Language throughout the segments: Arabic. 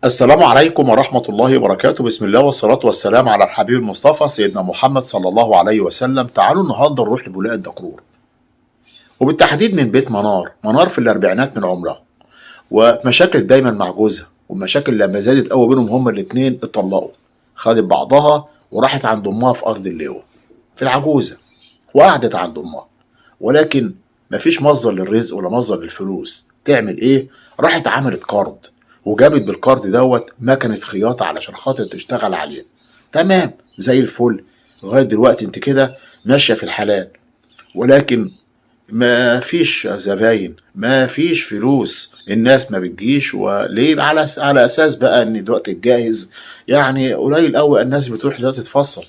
السلام عليكم ورحمة الله وبركاته. بسم الله والصلاة والسلام على الحبيب المصطفى سيدنا محمد صلى الله عليه وسلم. تعالوا النهارده نروح لبولاق الدكرور، وبالتحديد من بيت منار. منار في الأربعينات من عمرها، ومشاكل دايما مع جوزها، والمشاكل لما زادت قوي بينهم هما الاتنين اتطلقوا. خدت بعضها وراحت عند أمها في أرض اللواء في العجوزة، وقعدت عند أمها، ولكن مفيش مصدر للرزق ولا مصدر للفلوس. تعمل إيه؟ راحت عملت كارد، وجابت بالكارد دوت مكنة خياطة علشان خاطر تشتغل عليه. تمام زي الفل لغاية دلوقتي انت كده ماشية في الحلال، ولكن ما فيش زباين، ما فيش فلوس، الناس ما بتجيش. وليه؟ على اساس بقى ان دلوقتي الجاهز يعني قليل قوي الناس بتروح دلوقتي تفصل.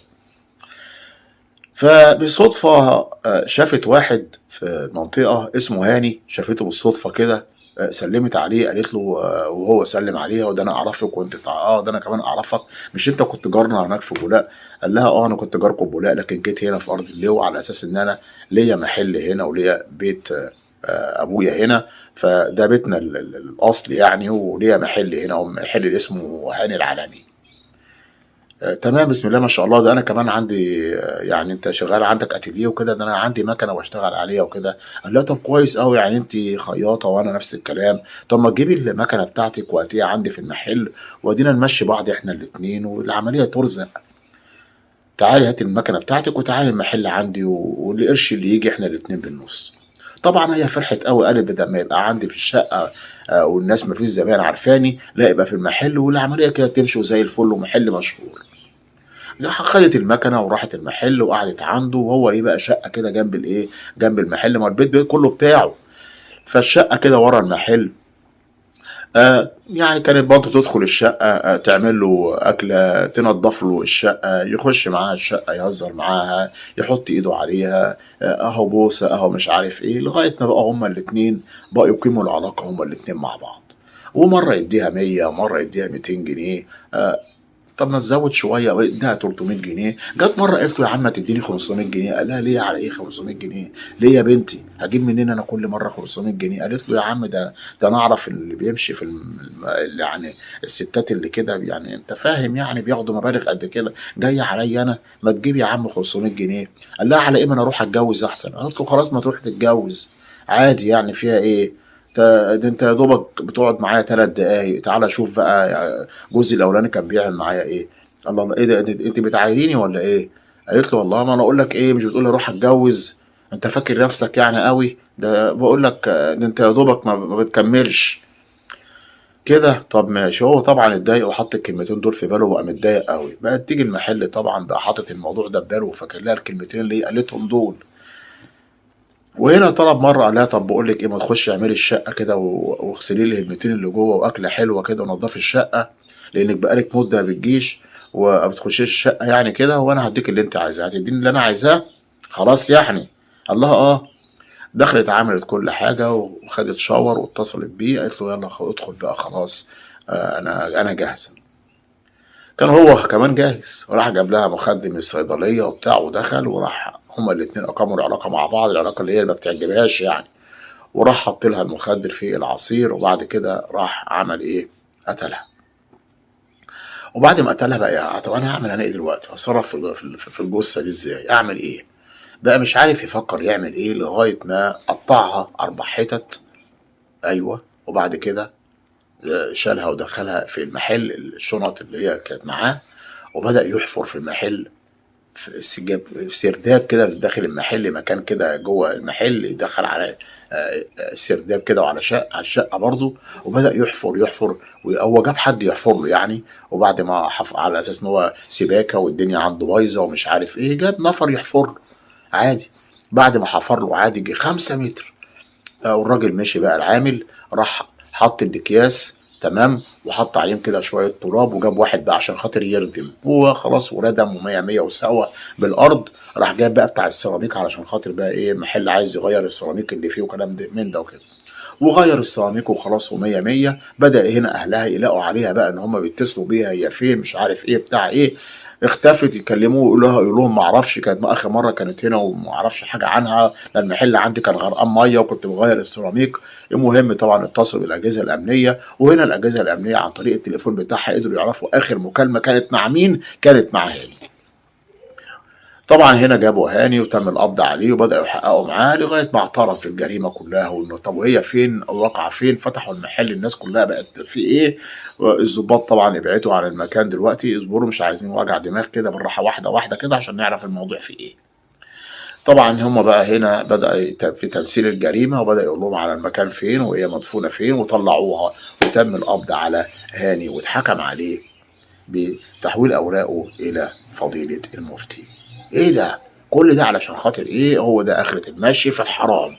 فبالصدفة شافت واحد في المنطقة اسمه هاني، شافته بالصدفة كده. سلمت عليه، قالت له وهو سلم عليها: وده انا اعرفك وانت ده انا كمان اعرفك، مش انت كنت جارنا هناك في بولاق؟ قال لها: انا كنت جاركم في بولاق، لكن جيت هنا في ارض اللواء على اساس ان انا ليا محل هنا وليا بيت ابويا هنا، فده بيتنا الاصلي يعني، وليا محل هنا، ومحل اللي اسمه هاني العالمي. تمام، بسم الله ما شاء الله. ده انا كمان عندي يعني انت شغال عندك اتيليه وكده، ده انا عندي مكنه واشتغل عليها وكده. قال لها: طب كويس قوي، يعني انت خياطه وانا نفس الكلام، طب ما تجيبي المكنه بتاعتك وهاتيها عندي في المحل، وادينا نمشي بعض احنا الاتنين والعمليه ترزق. تعالي هاتي المكنه بتاعتك وتعالي المحل عندي، والقرش اللي يجي احنا الاتنين بالنص. طبعا هي فرحت قوي، قالت: بدل ما يبقى عندي في الشقه والناس ما فيش زبائن عارفاني، لا يبقى في المحل والعمليه كده تمشي وزي الفل ومحل مشهور. خدت المكنه وراحت المحل وقعدت عنده، وهو ليه بقى شقه كده جنب الايه، جنب المحل، ما البيت كله بتاعه. فالشقه كده ورا المحل. يعني كانت برضه تدخل الشقه، تعمل له اكله، تنظف له الشقه، يخش معاها الشقه يهزر معاها، يحط ايده عليها، اهو بوسه اهو مش عارف ايه، لغايه ما بقى هما الاتنين بقوا يقيموا العلاقه هما الاتنين مع بعض. ومره يديها 100 ومره يديها 200 جنيه. طب ما تزود شويه واديها 300 جنيه. جت مره قالت له: يا عم ما تديني 500 جنيه. قال لها: ليه؟ على ايه 500 جنيه؟ ليه يا بنتي؟ هجيب منين انا كل مره 500 جنيه؟ قالت له: يا عم ده انا اعرف اللي بيمشي في يعني الستات اللي كده، يعني انت فاهم، يعني بياخدوا مبالغ قد كده، جايه عليا انا؟ ما تجيب يا عم 500 جنيه. قال لها: على ايه؟ ما انا اروح اتجوز احسن. قالت له: خلاص ما تروح تتجوز عادي، يعني فيها ايه؟ ده انت يا دوبك بتقعد معايا 3 دقايق، تعالى شوف بقى جوزي الاولاني كان بيعمل معايا ايه. الله الله، ايه ده؟ انت بتعايريني ولا ايه؟ قالت له: والله ما انا اقول لك ايه، مش بتقول لي روح اتجوز؟ انت فاكر نفسك يعني قوي؟ ده بقول لك ده انت يا دوبك ما بتكملش كده. طب ماشي. هو طبعا اتضايق وحط الكلمتين دول في باله وبقى متضايق قوي. بقت تيجي المحل طبعا بقى حاطط الموضوع ده في باله وفاكر لها الكلمتين اللي هي قالتهم دول. وهنا طلب مره، قال لها: طب بقول لك ايه، ما تخشي اعملي الشقه كده واغسلي لي الهدمتين اللي جوه واكله حلوه كده ونضفي الشقه، لانك بقالك مده ما بتجيش وما بتخشيش الشقه يعني كده، وانا هديك اللي انت عايزاه، هتديني اللي انا عايزاه خلاص يعني. قال لها: دخلت عملت كل حاجه وخدت شاور واتصلت بيه، قالت له: يلا ادخل بقى خلاص، انا جاهزه. كان هو كمان جاهز، وراح جاب لها مخدر من الصيدليه وبتاع، ودخل وراح هما الاتنين اقاموا العلاقه مع بعض، العلاقه اللي هي ما بتعجبهاش يعني. وراح حط لها المخدر في العصير، وبعد كده راح عمل ايه؟ قتلها. وبعد ما قتلها بقى يعني، طب انا هعمل انا ايه دلوقتي؟ هتصرف في الجثه دي ازاي؟ اعمل ايه؟ بقى مش عارف يفكر يعمل ايه، لغايه ما قطعها 4 حتت. ايوه. وبعد كده شالها ودخلها في المحل، الشنط اللي هي كانت معاه، وبدأ يحفر في المحل، في سرداب كده داخل المحل، مكان كده جوه المحل يدخل على سرداب كده، وعلى على الشقه برضه. وبدا يحفر، وهو جاب حد يحفر له يعني. وبعد ما على اساس ان هو سباكه والدنيا عنده بايظه ومش عارف ايه، جاب نفر يحفر له عادي. بعد ما حفر له عادي جه 5 متر. والراجل مشي بقى العامل، راح حط الاكياس تمام، وحط عليهم كده شويه تراب، وجاب واحد بقى عشان خاطر يردم، وخلاص وردم ومية مية وسوا بالارض. راح جاب بقى بتاع السيراميك علشان خاطر بقى ايه، محل عايز يغير السيراميك اللي فيه وكلام ده من ده وكده. وغير السيراميك وخلاص ومية مية. بدأ هنا أهلها يلاقوا عليها بقى إن هما بيتصلوا بيها: هي فين؟ مش عارف إيه بتاع إيه. اختفت، يكلموه يقول لهم ما اعرفش، كانت اخر مره كانت هنا وما اعرفش حاجه عنها، لان المحل عندي كان غرقان ميه وكنت بغير السيراميك. المهم طبعا اتصلوا بالاجهزه الامنيه، وهنا الاجهزه الامنيه عن طريق التليفون بتاعها قدروا يعرفوا اخر مكالمه كانت مع مين، كانت مع هاني. طبعا هنا جابوا هاني وتم القبض عليه وبدأوا يحققوا معاه لغاية ما اعترف في الجريمة كلها، وانه طب وهي فين، الواقعة فين، فتحوا المحل، الناس كلها بقت في ايه. الضباط طبعا ابعدوا عن المكان دلوقتي، اصبروا مش عايزين وجع دماغ كده، بالراحة واحدة واحدة كده عشان نعرف الموضوع في ايه. طبعا هم بقى هنا بدأ في تمثيل الجريمة، وبدأ يقول لهم على المكان فين وهي مدفونة فين، وطلعوها وتم القبض على هاني واتحكم عليه بتحويل أوراقه إلى فضيلة المفتي. إيه ده؟ كل ده علشان خاطر إيه؟ هو ده آخرة المشي في الحرام.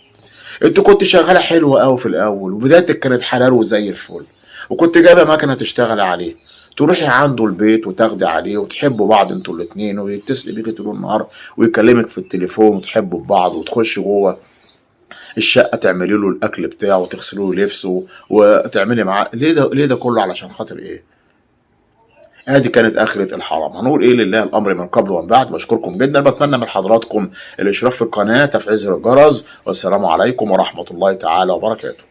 أنت كنت شغالة حلوة أوي في الأول، وبدايتك كانت حلال وزي الفل، وكنت جايبة مكنة تشتغلي عليه، تروحي عنده البيت وتاخدي عليه وتحبوا بعض انتوا الاتنين، ويتصل بيكي طول النهار ويكلمك في التليفون وتحبوا ببعض، وتخشي جوه الشقة تعملي له الأكل بتاعه وتغسلي له لبسه وتعملي معاه. ليه ده كله علشان خاطر إيه؟ ادي كانت اخرة الحرام. هنقول ايه، لله الامر من قبل ومن بعد. بشكركم جدا، بتمنى من حضراتكم الاشتراك في القناة، تفعيل زر الجرس، والسلام عليكم ورحمة الله تعالى وبركاته.